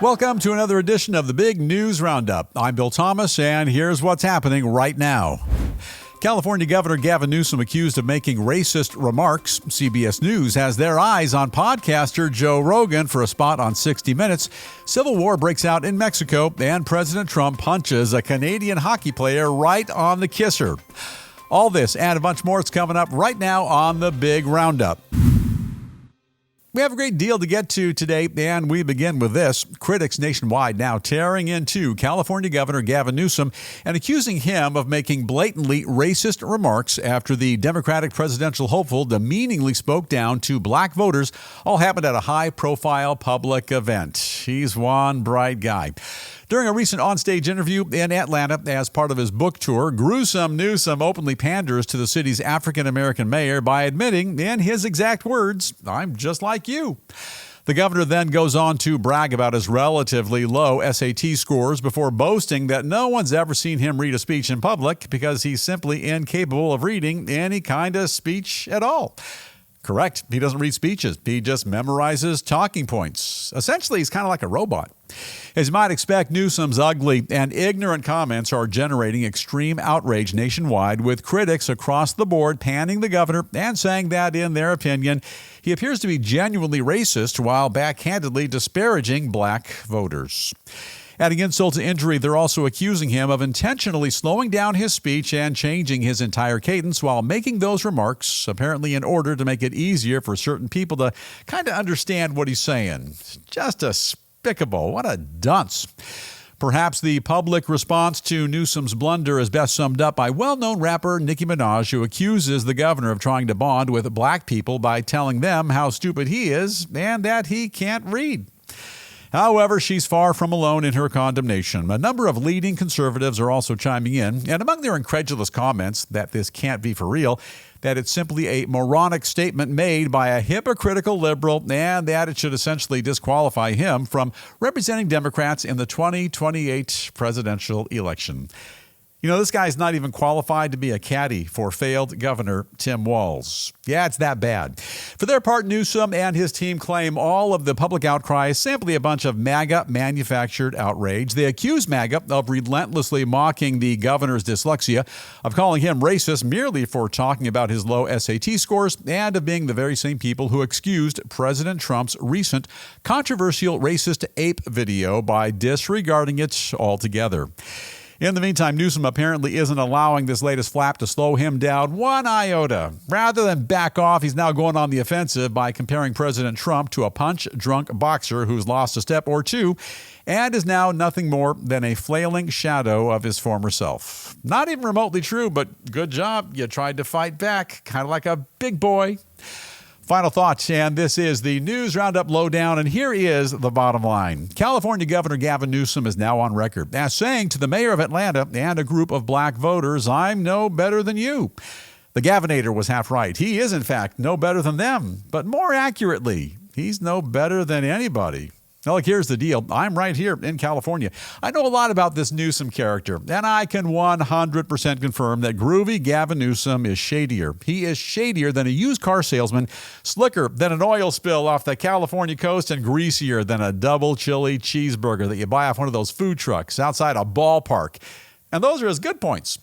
Welcome to another edition of the Big News Roundup. I'm Bill Thomas, and here's what's happening right now. California Governor Gavin Newsom accused of making racist remarks. CBS News has their eyes on podcaster Joe Rogan for a spot on 60 Minutes. Civil war breaks out in Mexico, and President Trump punches a Canadian hockey player right on the kisser. All this and a bunch more is coming up right now on the Big Roundup. We have a great deal to get to today, and we begin with this. Critics nationwide now tearing into California Governor Gavin Newsom and accusing him of making blatantly racist remarks after the Democratic presidential hopeful demeaningly spoke down to black voters. All happened at a high-profile public event. He's one bright guy. During a recent onstage interview in Atlanta as part of his book tour, Gruesome Newsom openly panders to the city's African-American mayor by admitting, in his exact words, "I'm just like you." The governor then goes on to brag about his relatively low SAT scores before boasting that no one's ever seen him read a speech in public because he's simply incapable of reading any kind of speech at all. Correct. He doesn't read speeches. He just memorizes talking points. Essentially, he's kind of like a robot. As you might expect, Newsom's ugly and ignorant comments are generating extreme outrage nationwide, with critics across the board panning the governor and saying that, in their opinion, he appears to be genuinely racist while backhandedly disparaging black voters. Adding insult to injury, they're also accusing him of intentionally slowing down his speech and changing his entire cadence while making those remarks, apparently in order to make it easier for certain people to kind of understand what he's saying. Just despicable. What a dunce. Perhaps the public response to Newsom's blunder is best summed up by well-known rapper Nicki Minaj, who accuses the governor of trying to bond with black people by telling them how stupid he is and that he can't read. However, she's far from alone in her condemnation. A number of leading conservatives are also chiming in, and among their incredulous comments that this can't be for real, that it's simply a moronic statement made by a hypocritical liberal, and that it should essentially disqualify him from representing Democrats in the 2028 presidential election. You know, this guy's not even qualified to be a caddy for failed Governor Tim Walz. Yeah, it's that bad. For their part, Newsom and his team claim all of the public outcry is simply a bunch of MAGA manufactured outrage. They accuse MAGA of relentlessly mocking the governor's dyslexia, of calling him racist merely for talking about his low SAT scores, and of being the very same people who excused President Trump's recent controversial racist ape video by disregarding it altogether. In the meantime, Newsom apparently isn't allowing this latest flap to slow him down one iota. Rather than back off, he's now going on the offensive by comparing President Trump to a punch-drunk boxer who's lost a step or two and is now nothing more than a flailing shadow of his former self. Not even remotely true, but good job. You tried to fight back, kind of like a big boy. Final thoughts, and this is the News Roundup Lowdown, and here is the bottom line. California Governor Gavin Newsom is now on record as saying to the mayor of Atlanta and a group of black voters, "I'm no better than you." The Gavinator was half right. He is, in fact, no better than them. But more accurately, he's no better than anybody. Now, look, here's the deal. I'm right here in California. I know a lot about this Newsom character, and I can 100% confirm that groovy Gavin Newsom is shadier. He is shadier than a used car salesman, slicker than an oil spill off the California coast, and greasier than a double chili cheeseburger that you buy off one of those food trucks outside a ballpark. And those are his good points.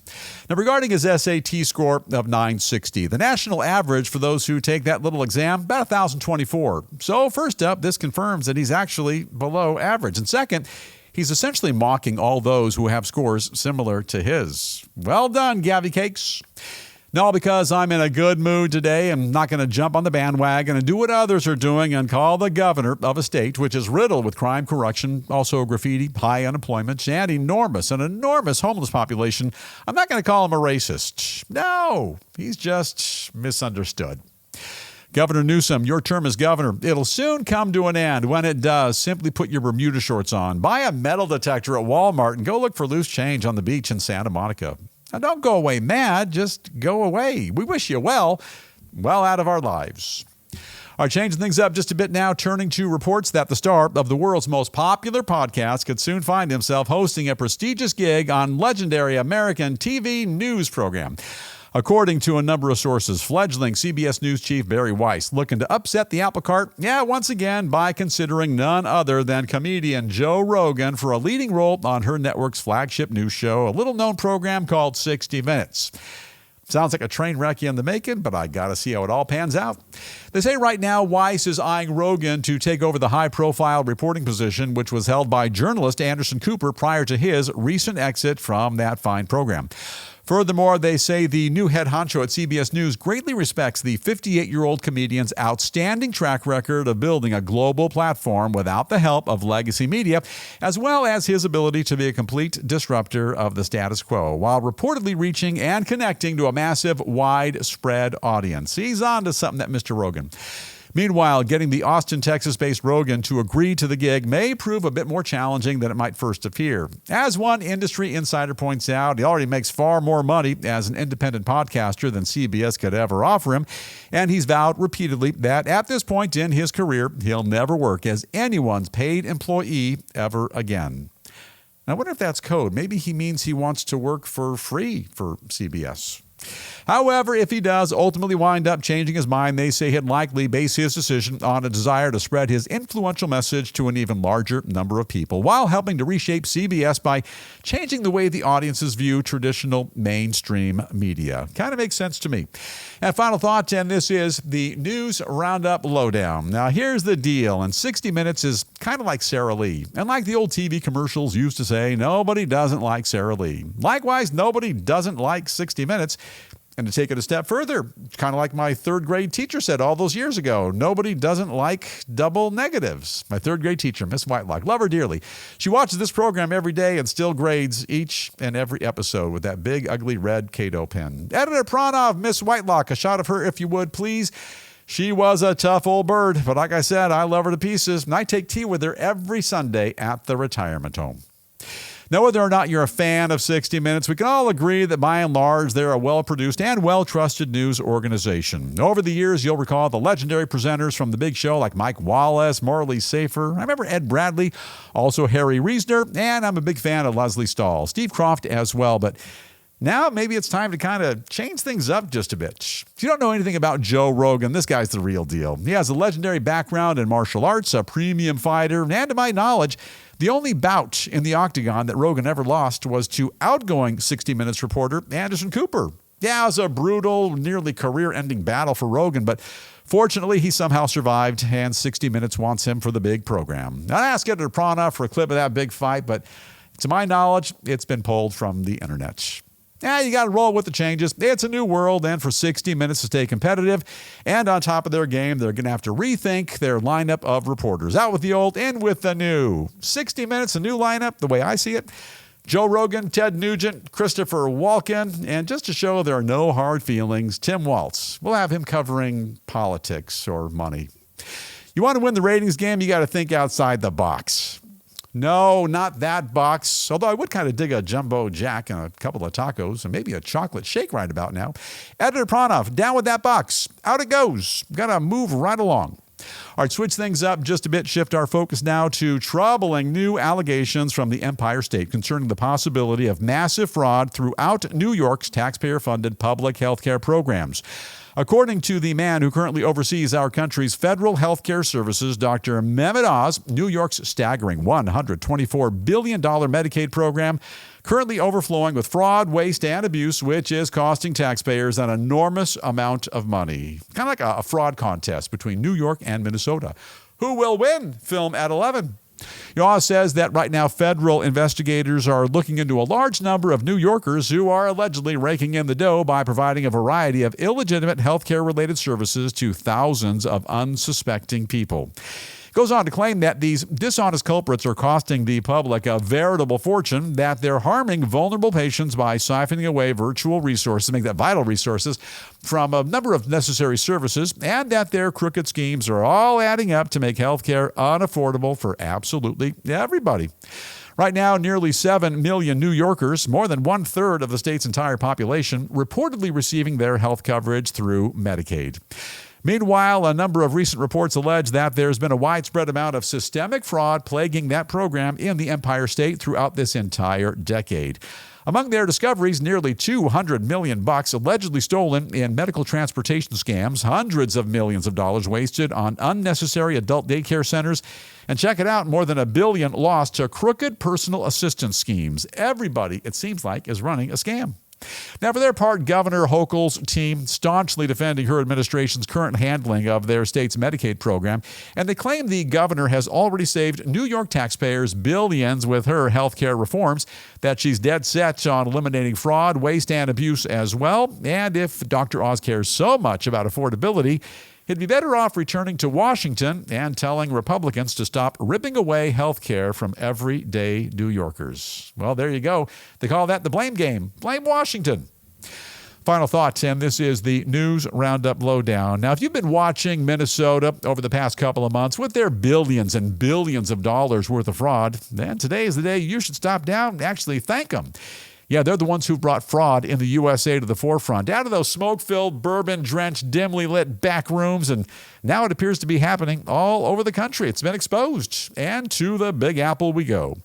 Now, regarding his SAT score of 960, the national average for those who take that little exam, about 1,024. So first up, this confirms that he's actually below average. And second, he's essentially mocking all those who have scores similar to his. Well done, Gavy Cakes. No, because I'm in a good mood today, I'm not going to jump on the bandwagon and do what others are doing and call the governor of a state which is riddled with crime, corruption, also graffiti, high unemployment, and an enormous homeless population. I'm not going to call him a racist. No, he's just misunderstood. Governor Newsom, your term as governor, it'll soon come to an end. When it does, simply put your Bermuda shorts on, buy a metal detector at Walmart, and go look for loose change on the beach in Santa Monica. Now, don't go away mad, just go away. We wish you well out of our lives. All right, changing things up just a bit now, turning to reports that the star of the world's most popular podcast could soon find himself hosting a prestigious gig on legendary American TV news program. According to a number of sources, fledgling CBS News chief Bari Weiss looking to upset the apple cart, once again by considering none other than comedian Joe Rogan for a leading role on her network's flagship news show, a little-known program called 60 Minutes. Sounds like a train wreck in the making, but I gotta see how it all pans out. They say right now Weiss is eyeing Rogan to take over the high-profile reporting position, which was held by journalist Anderson Cooper prior to his recent exit from that fine program. Furthermore, they say the new head honcho at CBS News greatly respects the 58-year-old comedian's outstanding track record of building a global platform without the help of legacy media, as well as his ability to be a complete disruptor of the status quo, while reportedly reaching and connecting to a massive, widespread audience. He's on to something, that Mr. Rogan. Meanwhile, getting the Austin, Texas-based Rogan to agree to the gig may prove a bit more challenging than it might first appear. As one industry insider points out, he already makes far more money as an independent podcaster than CBS could ever offer him, and he's vowed repeatedly that at this point in his career, he'll never work as anyone's paid employee ever again. I wonder if that's code. Maybe he means he wants to work for free for CBS. However, if he does ultimately wind up changing his mind, they say he'd likely base his decision on a desire to spread his influential message to an even larger number of people, while helping to reshape CBS by changing the way the audiences view traditional mainstream media. Kind of makes sense to me. And final thought, and this is the News Roundup Lowdown. Now, here's the deal. And 60 Minutes is kind of like Sara Lee. And like the old TV commercials used to say, nobody doesn't like Sara Lee. Likewise, nobody doesn't like 60 Minutes. And to take it a step further, kind of like my third grade teacher said all those years ago, nobody doesn't like double negatives. My third grade teacher, Miss Whitelock, love her dearly. She watches this program every day and still grades each and every episode with that big, ugly red Kato pen. Editor Pranov, Miss Whitelock, a shot of her if you would, please. She was a tough old bird, but like I said, I love her to pieces, and I take tea with her every Sunday at the retirement home. Now, whether or not you're a fan of 60 Minutes, we can all agree that by and large, they're a well-produced and well-trusted news organization. Over the years, you'll recall the legendary presenters from the big show like Mike Wallace, Morley Safer. I remember Ed Bradley, also Harry Reasoner, and I'm a big fan of Leslie Stahl, Steve Croft as well, but now maybe it's time to kind of change things up just a bit. If you don't know anything about Joe Rogan, this guy's the real deal. He has a legendary background in martial arts, a premium fighter, and to my knowledge, the only bout in the octagon that Rogan ever lost was to outgoing 60 Minutes reporter Anderson Cooper. Yeah, it was a brutal, nearly career-ending battle for Rogan, but fortunately, he somehow survived, and 60 Minutes wants him for the big program. I asked Editor Prana for a clip of that big fight, but to my knowledge, it's been pulled from the internet. You got to roll with the changes. It's a new world, and for 60 Minutes to stay competitive and on top of their game, they're going to have to rethink their lineup of reporters. Out with the old, in with the new. 60 Minutes, a new lineup, the way I see it. Joe Rogan, Ted Nugent, Christopher Walken, and just to show there are no hard feelings, Tim Waltz. We'll have him covering politics or money. You want to win the ratings game, you got to think outside the box. No, not that box. Although I would kind of dig a jumbo jack and a couple of tacos and maybe a chocolate shake right about now. Editor Pranov, down with that box. Out it goes. Got to move right along. All right, switch things up just a bit. Shift our focus now to troubling new allegations from the Empire State concerning the possibility of massive fraud throughout New York's taxpayer-funded public health care programs. According to the man who currently oversees our country's federal health care services, Dr. Mehmet Oz, New York's staggering $124 billion Medicaid program currently overflowing with fraud, waste, and abuse, which is costing taxpayers an enormous amount of money. Kind of like a fraud contest between New York and Minnesota. Who will win? Film at 11. Oz says that right now federal investigators are looking into a large number of New Yorkers who are allegedly raking in the dough by providing a variety of illegitimate healthcare-related services to thousands of unsuspecting people. Goes on to claim that these dishonest culprits are costing the public a veritable fortune, that they're harming vulnerable patients by siphoning away virtual resources, make that vital resources, from a number of necessary services, and that their crooked schemes are all adding up to make healthcare unaffordable for absolutely everybody. Right now, nearly 7 million New Yorkers, more than one-third of the state's entire population, reportedly receiving their health coverage through Medicaid. Meanwhile, a number of recent reports allege that there's been a widespread amount of systemic fraud plaguing that program in the Empire State throughout this entire decade. Among their discoveries, nearly $200 million allegedly stolen in medical transportation scams, hundreds of millions of dollars wasted on unnecessary adult daycare centers, and check it out, more than $1 billion lost to crooked personal assistance schemes. Everybody, it seems like, is running a scam. Now, for their part, Governor Hochul's team staunchly defending her administration's current handling of their state's Medicaid program, and they claim the governor has already saved New York taxpayers billions with her health care reforms, that she's dead set on eliminating fraud, waste, and abuse as well. And if Dr. Oz cares so much about affordability, he'd be better off returning to Washington and telling Republicans to stop ripping away health care from everyday New Yorkers. Well, there you go. They call that the blame game. Blame Washington. Final thought, and this is the News Roundup Lowdown. Now, if you've been watching Minnesota over the past couple of months with their billions and billions of dollars worth of fraud, then today is the day you should stop down and actually thank them. Yeah, they're the ones who brought fraud in the USA to the forefront, out of those smoke-filled, bourbon-drenched, dimly lit back rooms, and now it appears to be happening all over the country. It's been exposed, and to the Big Apple we go.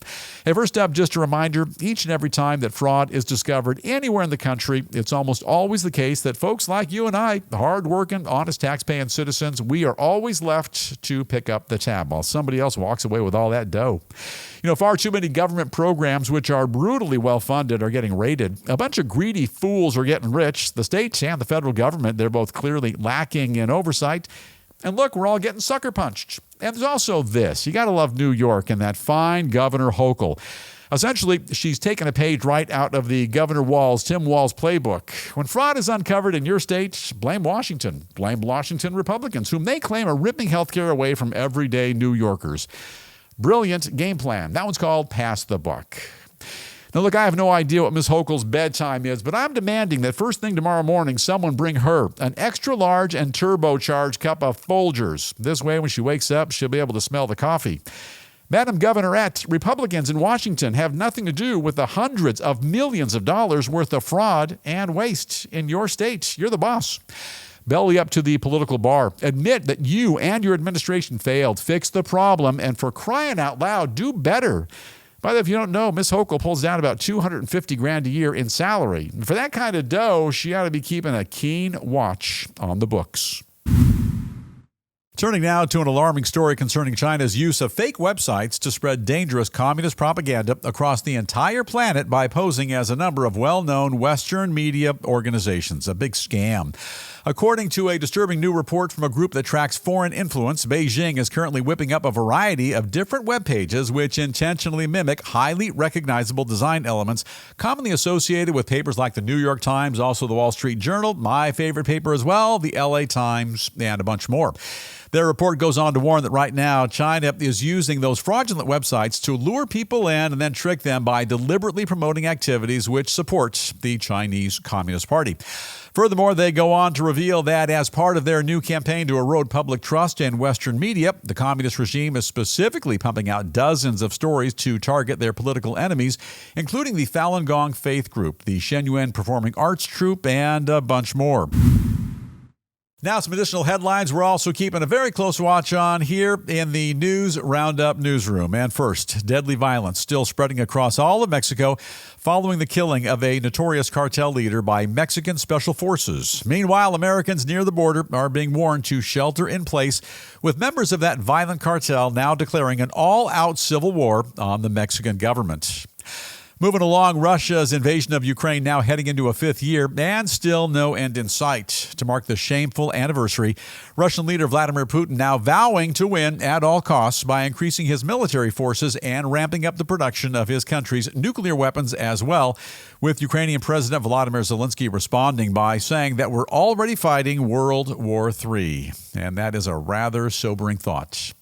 Hey, first up, just a reminder, each and every time that fraud is discovered anywhere in the country, it's almost always the case that folks like you and I, hard-working, honest, tax-paying citizens, we are always left to pick up the tab while somebody else walks away with all that dough. You know, far too many government programs, which are brutally well-funded, are getting raided. A bunch of greedy fools are getting rich. The states and the federal government, they're both clearly lacking in oversight. And look, we're all getting sucker punched. And there's also this. You got to love New York and that fine Governor Hochul. Essentially, she's taken a page right out of the Tim Walz playbook. When fraud is uncovered in your state, blame Washington. Blame Washington Republicans, whom they claim are ripping health care away from everyday New Yorkers. Brilliant game plan. That one's called Pass the Buck. Now, look, I have no idea what Ms. Hochul's bedtime is, but I'm demanding that first thing tomorrow morning, someone bring her an extra large and turbocharged cup of Folgers. This way, when she wakes up, she'll be able to smell the coffee. Madam Governorette, Republicans in Washington have nothing to do with the hundreds of millions of dollars worth of fraud and waste in your state. You're the boss. Belly up to the political bar. Admit that you and your administration failed. Fix the problem, and for crying out loud, do better. By the way, if you don't know, Ms. Hochul pulls down about $250,000 a year in salary. And for that kind of dough, she ought to be keeping a keen watch on the books. Turning now to an alarming story concerning China's use of fake websites to spread dangerous communist propaganda across the entire planet by posing as a number of well-known Western media organizations. A big scam. According to a disturbing new report from a group that tracks foreign influence, Beijing is currently whipping up a variety of different web pages which intentionally mimic highly recognizable design elements commonly associated with papers like the New York Times, also the Wall Street Journal, my favorite paper as well, the LA Times, and a bunch more. Their report goes on to warn that right now, China is using those fraudulent websites to lure people in and then trick them by deliberately promoting activities which support the Chinese Communist Party. Furthermore, they go on to reveal that as part of their new campaign to erode public trust in Western media, the communist regime is specifically pumping out dozens of stories to target their political enemies, including the Falun Gong faith group, the Shenyuan Performing Arts Troupe, and a bunch more. Now, some additional headlines we're also keeping a very close watch on here in the News Roundup newsroom. And first, deadly violence still spreading across all of Mexico following the killing of a notorious cartel leader by Mexican special forces. Meanwhile, Americans near the border are being warned to shelter in place, with members of that violent cartel now declaring an all-out civil war on the Mexican government. Moving along, Russia's invasion of Ukraine now heading into a fifth year and still no end in sight. To mark the shameful anniversary, Russian leader Vladimir Putin now vowing to win at all costs by increasing his military forces and ramping up the production of his country's nuclear weapons as well, with Ukrainian President Volodymyr Zelensky responding by saying that we're already fighting World War III. And that is a rather sobering thought.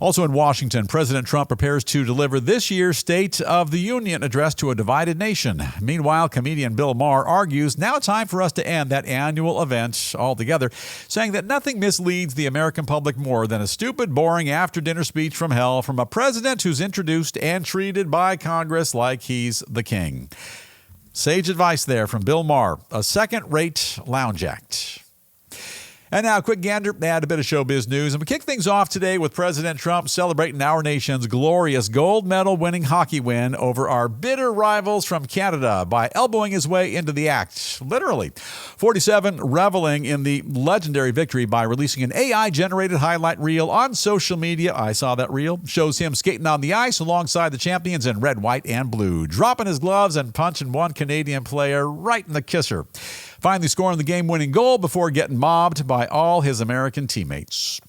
Also in Washington, President Trump prepares to deliver this year's State of the Union address to a divided nation. Meanwhile, comedian Bill Mahr argues now time for us to end that annual event altogether, saying that nothing misleads the American public more than a stupid, boring after-dinner speech from hell from a president who's introduced and treated by Congress like he's the king. Sage advice there from Bill Mahr, a second-rate lounge act. And now, a quick gander at a bit of showbiz news. And we kick things off today with President Trump celebrating our nation's glorious gold medal winning hockey win over our bitter rivals from Canada by elbowing his way into the act, literally. 47 reveling in the legendary victory by releasing an AI-generated highlight reel on social media. I saw that reel. Shows him skating on the ice alongside the champions in red, white, and blue, dropping his gloves and punching one Canadian player right in the kisser. Finally scoring the game-winning goal before getting mobbed by all his American teammates.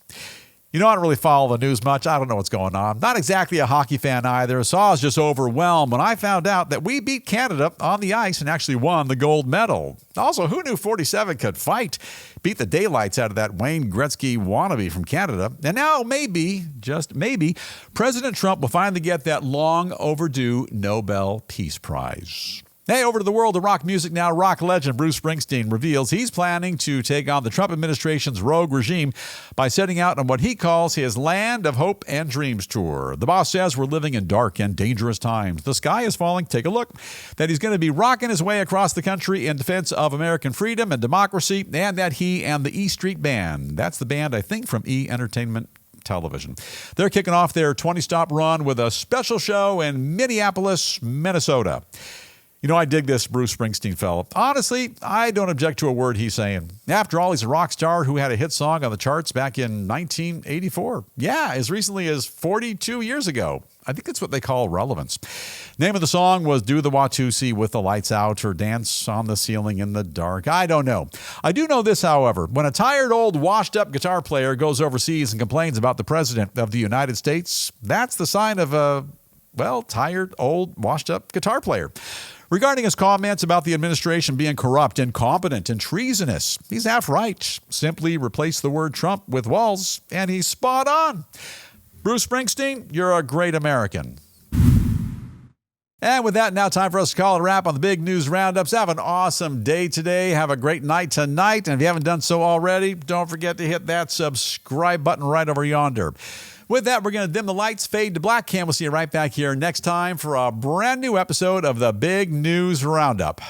You know, I don't really follow the news much. I don't know what's going on. Not exactly a hockey fan either, so I was just overwhelmed when I found out that we beat Canada on the ice and actually won the gold medal. Also, who knew 47 could fight? Beat the daylights out of that Wayne Gretzky wannabe from Canada. And now maybe, just maybe, President Trump will finally get that long overdue Nobel Peace Prize. Hey, over to the world of rock music now. Rock legend Bruce Springsteen reveals he's planning to take on the Trump administration's rogue regime by setting out on what he calls his Land of Hope and Dreams tour. The boss says we're living in dark and dangerous times. The sky is falling. Take a look. That he's going to be rocking his way across the country in defense of American freedom and democracy, and that he and the E Street Band, that's the band, I think, from E Entertainment Television. They're kicking off their 20-stop run with a special show in Minneapolis, Minnesota. You know, I dig this Bruce Springsteen fellow. Honestly, I don't object to a word he's saying. After all, he's a rock star who had a hit song on the charts back in 1984. Yeah, as recently as 42 years ago. I think that's what they call relevance. Name of the song was Do the Watusi with the Lights Out or Dance on the Ceiling in the Dark. I don't know. I do know this, however. When a tired, old, washed-up guitar player goes overseas and complains about the President of the United States, that's the sign of a, well, tired, old, washed-up guitar player. Regarding his comments about the administration being corrupt, incompetent, and treasonous, he's half right. Simply replace the word Trump with Walz, and he's spot on. Bruce Springsteen, you're a great American. And with that, now time for us to call it a wrap on the big news roundups. Have an awesome day today. Have a great night tonight. And if you haven't done so already, don't forget to hit that subscribe button right over yonder. With that, we're going to dim the lights, fade to black, and we'll see you right back here next time for a brand new episode of the Big News Roundup.